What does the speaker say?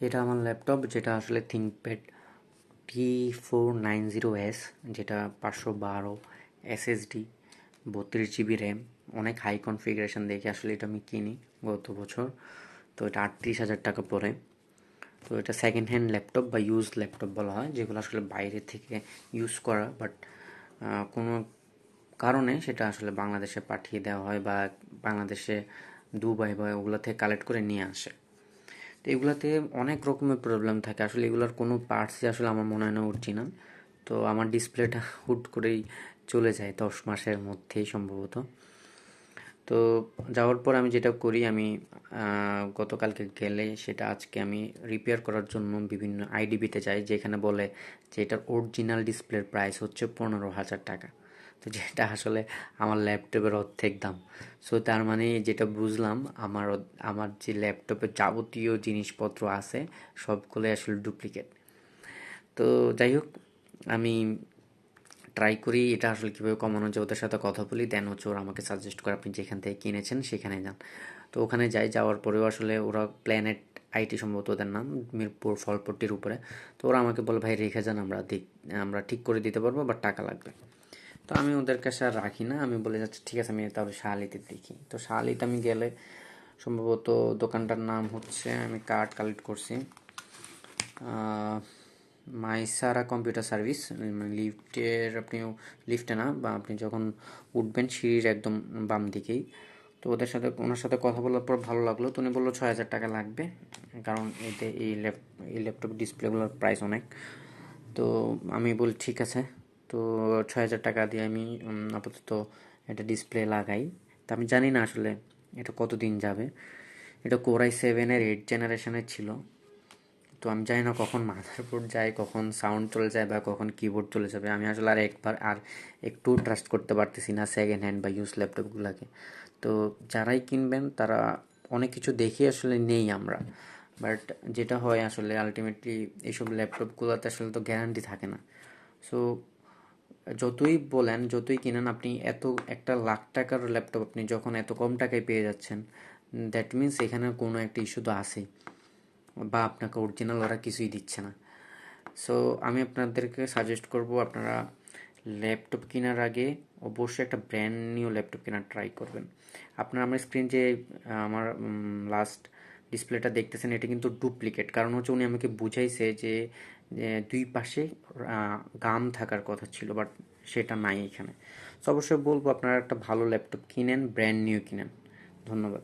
এটা আমার ল্যাপটপ, যেটা আসলে থিঙ্কপ্যাড T490S, যেটা 512 SSD, 32 GB র্যাম, অনেক হাই কনফিগারেশন দেখে আসলে এটা আমি কিনি গত বছর। তো এটা 38,000 টাকা পড়ে। তো এটা সেকেন্ড হ্যান্ড ল্যাপটপ বা ইউজ ল্যাপটপ বলা হয়, যেগুলো আসলে বাইরে থেকে ইউজ করা, বাট কোনো কারণে সেটা আসলে বাংলাদেশে পাঠিয়ে দেওয়া হয়, বা বাংলাদেশে দুবাই বা ওগুলো থেকে কালেক্ট করে নিয়ে আসে। তো এগুলাতে অনেক রকমের প্রবলেম থাকে, আসলে এগুলোর কোনো পার্টসই আসলে আমার মনে হয় না অরিজিনাল। তো আমার ডিসপ্লেটা হুট করেই চলে যায় 10 মাসের মধ্যেই সম্ভবত। তো যাওয়ার পর আমি যেটা করি, আমি গতকালকে গেলে সেটা আজকে আমি রিপেয়ার করার জন্য বিভিন্ন আইডিবিতে যাই, যেখানে বলে যে এটার অরিজিনাল ডিসপ্লের প্রাইস হচ্ছে 15,000 টাকা। তো যেটা আসলে আমার ল্যাপটপের অর্ধেক দাম। সো তার মানে যেটা বুঝলাম, আমার যে ল্যাপটপের যাবতীয় জিনিসপত্র আছে সবগুলোই আসলে ডুপ্লিকেট। তো যাই হোক, আমি ট্রাই করি এটা আসলে কীভাবে কমানো যায়, ওদের সাথে কথা বলি, দেন হচ্ছে ওরা আমাকে সাজেস্ট করে আপনি যেখান থেকে কিনেছেন সেখানে যান। তো ওখানে যাই, যাওয়ার পরেও আসলে ওরা প্ল্যানেট আইটি সম্ভবত ওদের নাম, মিরপুর ফলপট্টির উপরে। তো ওরা আমাকে বলে ভাই রেখে যান, আমরা ঠিক করে দিতে পারবো, বাট টাকা লাগবে। তো আমি ওদের কাছে আর রাখি না, আমি বলে যাচ্ছি ঠিক আছে, আমি তাহলে শাহালিতে দেখি। তো শাহালিতে আমি গেলে সম্ভবত দোকানটার নাম হচ্ছে, আমি কার্ড কালেক্ট করছি, মাইসারা কম্পিউটার সার্ভিস। লিফটের আপনি লিফটে না, বা আপনি যখন উঠবেন সিঁড়ির একদম বাম দিকেই। তো ওনার সাথে কথা বলার পর ভালো লাগলো, তো উনি বললো 6,000 টাকা লাগবে, কারণ এতে এই ল্যাপটপ ডিসপ্লেগুলোর প্রাইস অনেক। তো আমি বলি ঠিক আছে। তো 6,000 টাকা দিয়ে আমি আপাতত একটা ডিসপ্লে লাগাই। তা আমি জানি না আসলে এটা কতদিন যাবে। এটা কোরাই 7-এর 8 জেনারেশনের ছিল। তো আমি জানি না কখন মাদারবোর্ড যায়, কখন সাউন্ড চলে যায়, বা কখন কিবোর্ড চলে যাবে। আমি আসলে আর একটু ট্রাস্ট করতে পারতেছি না সেকেন্ড হ্যান্ড বা ইউজ ল্যাপটপগুলোকে। তো যারাই কিনবেন তারা অনেক কিছু দেখে আসলে নেই আমরা, বাট যেটা হয় আসলে আলটিমেটলি এইসব ল্যাপটপগুলোতে আসলে তো গ্যারান্টি থাকে না। সো যতই বলেন, যতই কিনেন, আপনি এত একটা লাখ টাকার ল্যাপটপ আপনি যখন এত কম টাকায় পেয়ে যাচ্ছেন, দ্যাট মিন্স এখানে কোনো একটা ইস্যু তো আছেই, বা আপনাকে অরিজিনাল ওরা কিছুই দিচ্ছে না। সো আমি আপনাদেরকে সাজেস্ট করব, আপনারা ল্যাপটপ কেনার আগে অবশ্যই একটা ব্র্যান্ড নিউ ল্যাপটপ কেনার ট্রাই করবেন। আপনার আমার স্ক্রিন যে আমার লাস্ট ডিসপ্লেটা দেখতেছেন, এটা কিন্তু ডুপ্লিকেট। কারণ হচ্ছে উনি আমাকে বুঝাইছে যে দুই পাশে গাম থাকার কথা ছিল, বাট সেটা নাই এখানে। তো অবশ্যই বলবো আপনারা একটা ভালো ল্যাপটপ কিনেন, ব্র্যান্ড নিউ কিনেন। ধন্যবাদ।